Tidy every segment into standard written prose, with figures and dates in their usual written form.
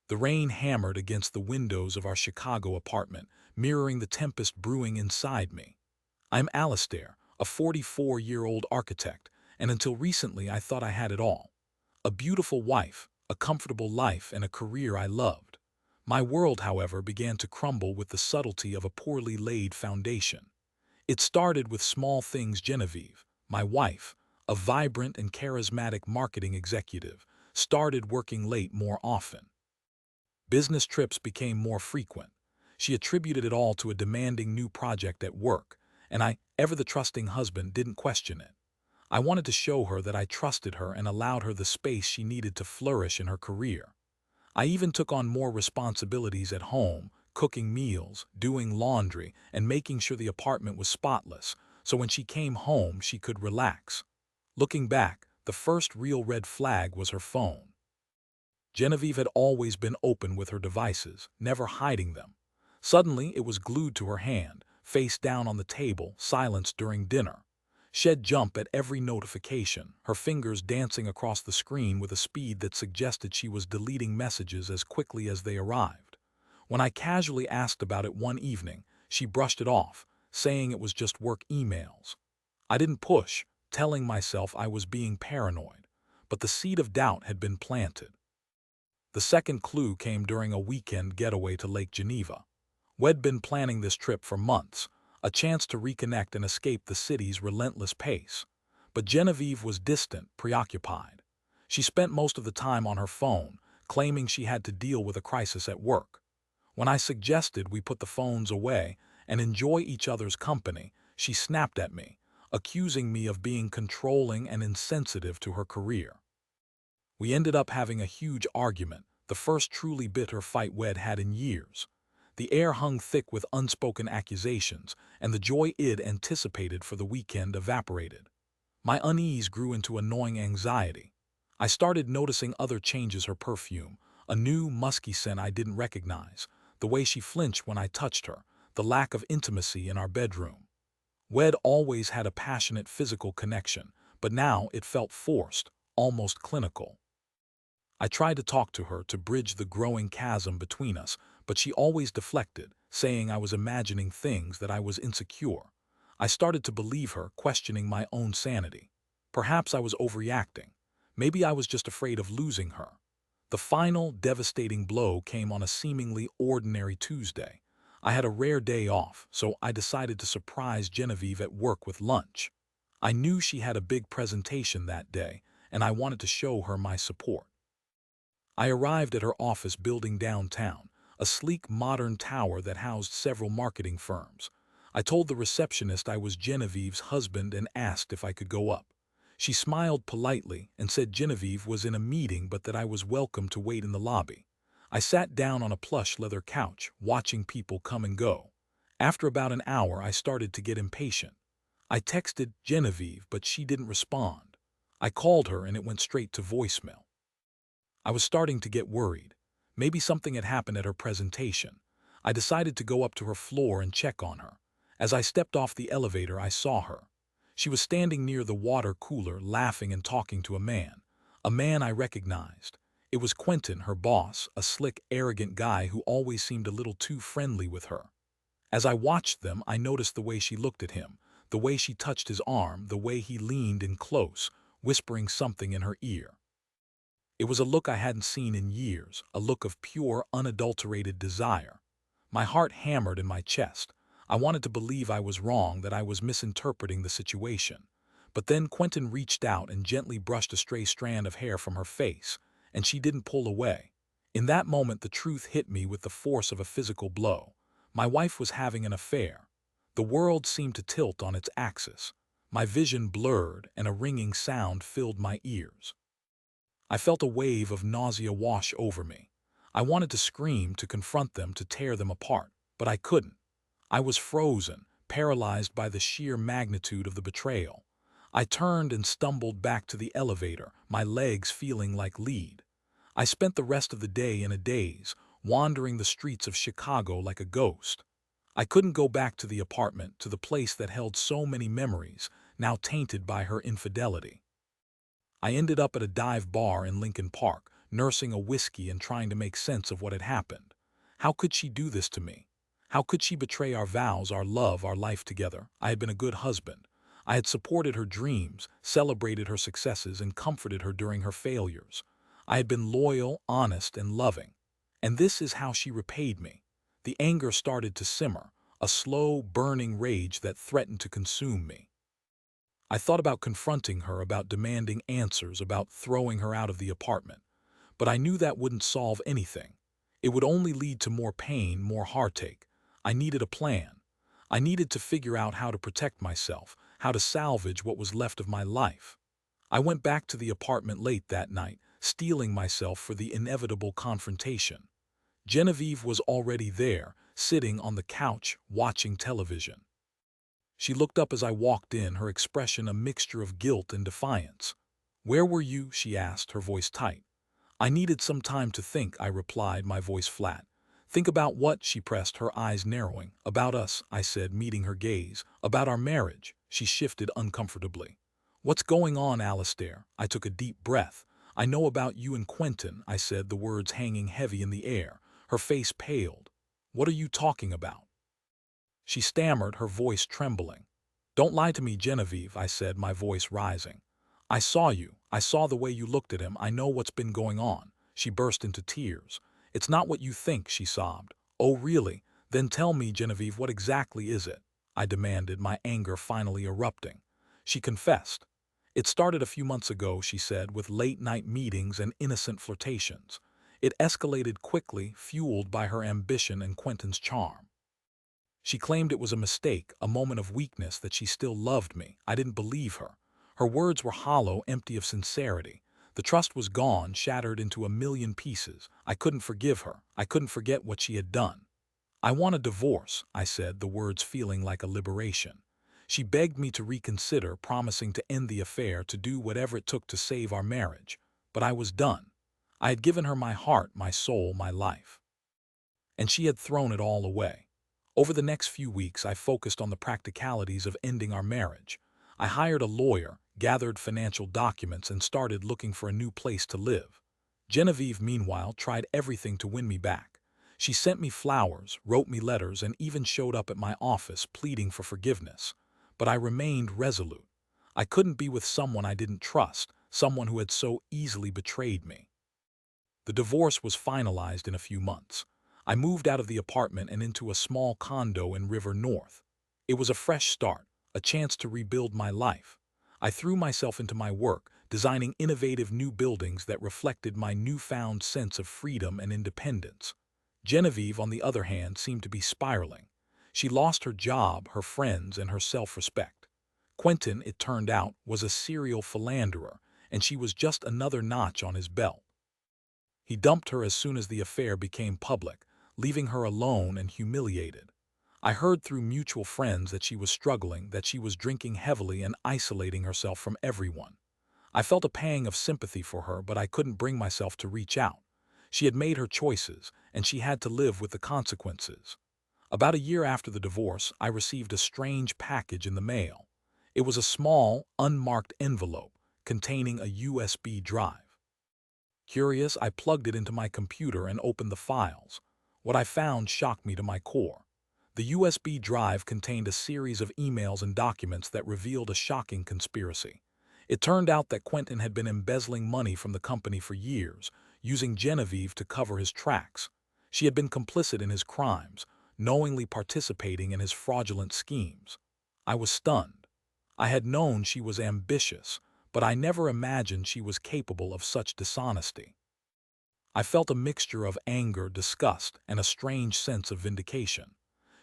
The rain hammered against the windows of our Chicago apartment, mirroring the tempest brewing inside me. I'm Alistair, a 44-year-old architect, and until recently I thought I had it all. A beautiful wife, a comfortable life, and a career I loved. My world, however, began to crumble with the subtlety of a poorly laid foundation. It started with small things. Genevieve, my wife, a vibrant and charismatic marketing executive, started working late more often. Business trips became more frequent. She attributed it all to a demanding new project at work, and I, ever the trusting husband, didn't question it. I wanted to show her that I trusted her and allowed her the space she needed to flourish in her career. I even took on more responsibilities at home, cooking meals, doing laundry, and making sure the apartment was spotless, so when she came home she could relax. Looking back, the first real red flag was her phone. Genevieve had always been open with her devices, never hiding them. Suddenly, it was glued to her hand, face down on the table, silenced during dinner. She'd jump at every notification, her fingers dancing across the screen with a speed that suggested she was deleting messages as quickly as they arrived. When I casually asked about it one evening, she brushed it off, saying it was just work emails. I didn't push, telling myself I was being paranoid, but the seed of doubt had been planted. The second clue came during a weekend getaway to Lake Geneva. We'd been planning this trip for months, a chance to reconnect and escape the city's relentless pace. But Genevieve was distant, preoccupied. She spent most of the time on her phone, claiming she had to deal with a crisis at work. When I suggested we put the phones away and enjoy each other's company, she snapped at me, accusing me of being controlling and insensitive to her career. We ended up having a huge argument, the first truly bitter fight we'd had in years. The air hung thick with unspoken accusations, and the joy I'd anticipated for the weekend evaporated. My unease grew into annoying anxiety. I started noticing other changes: her perfume, a new, musky scent I didn't recognize, the way she flinched when I touched her, the lack of intimacy in our bedroom. We'd always had a passionate physical connection, but now it felt forced, almost clinical. I tried to talk to her to bridge the growing chasm between us, but she always deflected, saying I was imagining things, that I was insecure. I started to believe her, questioning my own sanity. Perhaps I was overreacting. Maybe I was just afraid of losing her. The final, devastating blow came on a seemingly ordinary Tuesday. I had a rare day off, so I decided to surprise Genevieve at work with lunch. I knew she had a big presentation that day, and I wanted to show her my support. I arrived at her office building downtown, a sleek modern tower that housed several marketing firms. I told the receptionist I was Genevieve's husband and asked if I could go up. She smiled politely and said Genevieve was in a meeting but that I was welcome to wait in the lobby. I sat down on a plush leather couch, watching people come and go. After about an hour, I started to get impatient. I texted Genevieve, but she didn't respond. I called her and it went straight to voicemail. I was starting to get worried. Maybe something had happened at her presentation. I decided to go up to her floor and check on her. As I stepped off the elevator, I saw her. She was standing near the water cooler, laughing and talking to a man I recognized. It was Quentin, her boss, a slick, arrogant guy who always seemed a little too friendly with her. As I watched them, I noticed the way she looked at him, the way she touched his arm, the way he leaned in close, whispering something in her ear. It was a look I hadn't seen in years, a look of pure, unadulterated desire. My heart hammered in my chest. I wanted to believe I was wrong, that I was misinterpreting the situation. But then Quentin reached out and gently brushed a stray strand of hair from her face, and she didn't pull away. In that moment, the truth hit me with the force of a physical blow. My wife was having an affair. The world seemed to tilt on its axis. My vision blurred, and a ringing sound filled my ears. I felt a wave of nausea wash over me. I wanted to scream, to confront them, to tear them apart, but I couldn't. I was frozen, paralyzed by the sheer magnitude of the betrayal. I turned and stumbled back to the elevator, my legs feeling like lead. I spent the rest of the day in a daze, wandering the streets of Chicago like a ghost. I couldn't go back to the apartment, to the place that held so many memories, now tainted by her infidelity. I ended up at a dive bar in Lincoln Park, nursing a whiskey and trying to make sense of what had happened. How could she do this to me? How could she betray our vows, our love, our life together? I had been a good husband. I had supported her dreams, celebrated her successes, and comforted her during her failures. I had been loyal, honest, and loving. And this is how she repaid me. The anger started to simmer, a slow, burning rage that threatened to consume me. I thought about confronting her, about demanding answers, about throwing her out of the apartment. But I knew that wouldn't solve anything. It would only lead to more pain, more heartache. I needed a plan. I needed to figure out how to protect myself, how to salvage what was left of my life. I went back to the apartment late that night, steeling myself for the inevitable confrontation. Genevieve was already there, sitting on the couch, watching television. She looked up as I walked in, her expression a mixture of guilt and defiance. "Where were you?" she asked, her voice tight. "I needed some time to think," I replied, my voice flat. "Think about what?" she pressed, her eyes narrowing. "About us," I said, meeting her gaze. "About our marriage." She shifted uncomfortably. "What's going on, Alistair?" I took a deep breath. "I know about you and Quentin," I said, the words hanging heavy in the air. Her face paled. "What are you talking about?" She stammered, her voice trembling. "Don't lie to me, Genevieve," I said, my voice rising. "I saw you. I saw the way you looked at him. I know what's been going on." She burst into tears. "It's not what you think," she sobbed. "Oh, really? Then tell me, Genevieve, what exactly is it?" I demanded, my anger finally erupting. She confessed. "It started a few months ago," she said, "with late-night meetings and innocent flirtations. It escalated quickly, fueled by her ambition and Quentin's charm. She claimed it was a mistake, a moment of weakness, that she still loved me. I didn't believe her. Her words were hollow, empty of sincerity. The trust was gone, shattered into a million pieces. I couldn't forgive her. I couldn't forget what she had done. "I want a divorce," I said, the words feeling like a liberation. She begged me to reconsider, promising to end the affair, to do whatever it took to save our marriage. But I was done. I had given her my heart, my soul, my life. And she had thrown it all away. Over the next few weeks, I focused on the practicalities of ending our marriage. I hired a lawyer, gathered financial documents, and started looking for a new place to live. Genevieve, meanwhile, tried everything to win me back. She sent me flowers, wrote me letters, and even showed up at my office pleading for forgiveness. But I remained resolute. I couldn't be with someone I didn't trust, someone who had so easily betrayed me. The divorce was finalized in a few months. I moved out of the apartment and into a small condo in River North. It was a fresh start, a chance to rebuild my life. I threw myself into my work, designing innovative new buildings that reflected my newfound sense of freedom and independence. Genevieve, on the other hand, seemed to be spiraling. She lost her job, her friends, and her self-respect. Quentin, it turned out, was a serial philanderer, and she was just another notch on his belt. He dumped her as soon as the affair became public, leaving her alone and humiliated. I heard through mutual friends that she was struggling, that she was drinking heavily and isolating herself from everyone. I felt a pang of sympathy for her, but I couldn't bring myself to reach out. She had made her choices, and she had to live with the consequences. About a year after the divorce, I received a strange package in the mail. It was a small, unmarked envelope containing a USB drive. Curious, I plugged it into my computer and opened the files. What I found shocked me to my core. The USB drive contained a series of emails and documents that revealed a shocking conspiracy. It turned out that Quentin had been embezzling money from the company for years, using Genevieve to cover his tracks. She had been complicit in his crimes, knowingly participating in his fraudulent schemes. I was stunned. I had known she was ambitious, but I never imagined she was capable of such dishonesty. I felt a mixture of anger, disgust, and a strange sense of vindication.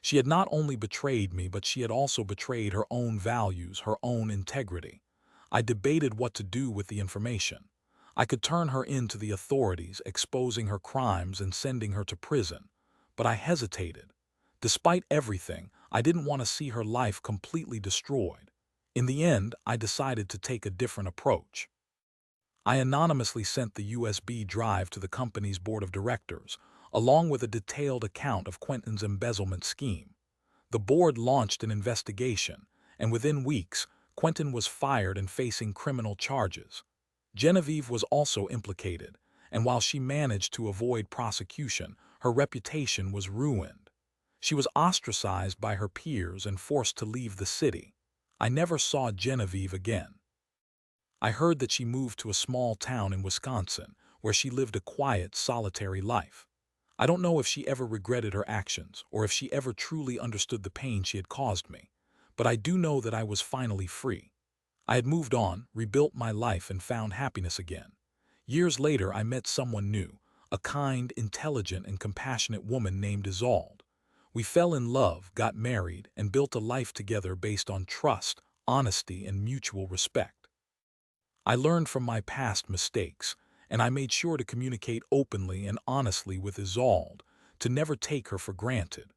She had not only betrayed me, but she had also betrayed her own values, her own integrity. I debated what to do with the information. I could turn her in to the authorities, exposing her crimes and sending her to prison. But I hesitated. Despite everything, I didn't want to see her life completely destroyed. In the end, I decided to take a different approach. I anonymously sent the USB drive to the company's board of directors, along with a detailed account of Quentin's embezzlement scheme. The board launched an investigation, and within weeks, Quentin was fired and facing criminal charges. Genevieve was also implicated, and while she managed to avoid prosecution, her reputation was ruined. She was ostracized by her peers and forced to leave the city. I never saw Genevieve again. I heard that she moved to a small town in Wisconsin, where she lived a quiet, solitary life. I don't know if she ever regretted her actions or if she ever truly understood the pain she had caused me, but I do know that I was finally free. I had moved on, rebuilt my life, and found happiness again. Years later, I met someone new, a kind, intelligent, and compassionate woman named Isolde. We fell in love, got married, and built a life together based on trust, honesty, and mutual respect. I learned from my past mistakes, and I made sure to communicate openly and honestly with Isolde, to never take her for granted.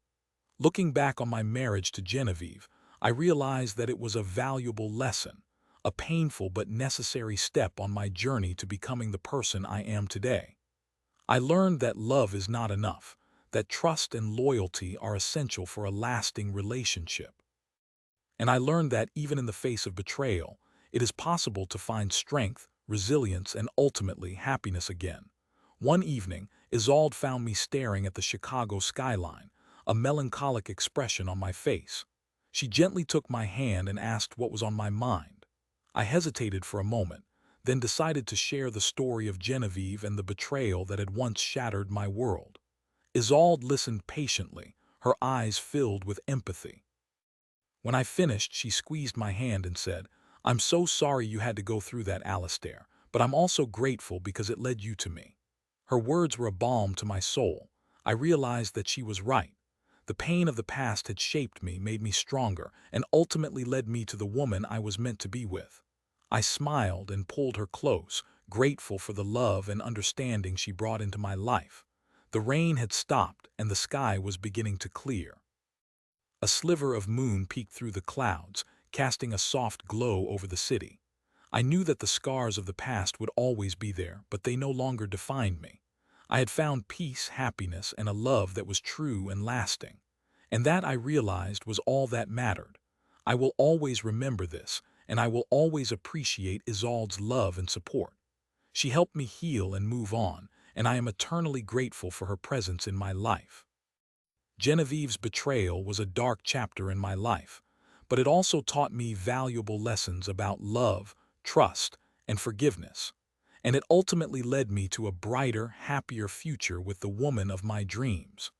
Looking back on my marriage to Genevieve, I realized that it was a valuable lesson, a painful but necessary step on my journey to becoming the person I am today. I learned that love is not enough, that trust and loyalty are essential for a lasting relationship. And I learned that even in the face of betrayal, it is possible to find strength, resilience, and ultimately happiness again. One evening, Isolde found me staring at the Chicago skyline, a melancholic expression on my face. She gently took my hand and asked what was on my mind. I hesitated for a moment, then decided to share the story of Genevieve and the betrayal that had once shattered my world. Isolde listened patiently, her eyes filled with empathy. When I finished, she squeezed my hand and said, "I'm so sorry you had to go through that, Alistair, but I'm also grateful because it led you to me." Her words were a balm to my soul. I realized that she was right. The pain of the past had shaped me, made me stronger, and ultimately led me to the woman I was meant to be with. I smiled and pulled her close, grateful for the love and understanding she brought into my life. The rain had stopped and the sky was beginning to clear. A sliver of moon peeked through the clouds, casting a soft glow over the city. I knew that the scars of the past would always be there, but they no longer defined me. I had found peace, happiness, and a love that was true and lasting. And that, I realized, was all that mattered. I will always remember this, and I will always appreciate Isolde's love and support. She helped me heal and move on, and I am eternally grateful for her presence in my life. Genevieve's betrayal was a dark chapter in my life, but it also taught me valuable lessons about love, trust, and forgiveness. And it ultimately led me to a brighter, happier future with the woman of my dreams.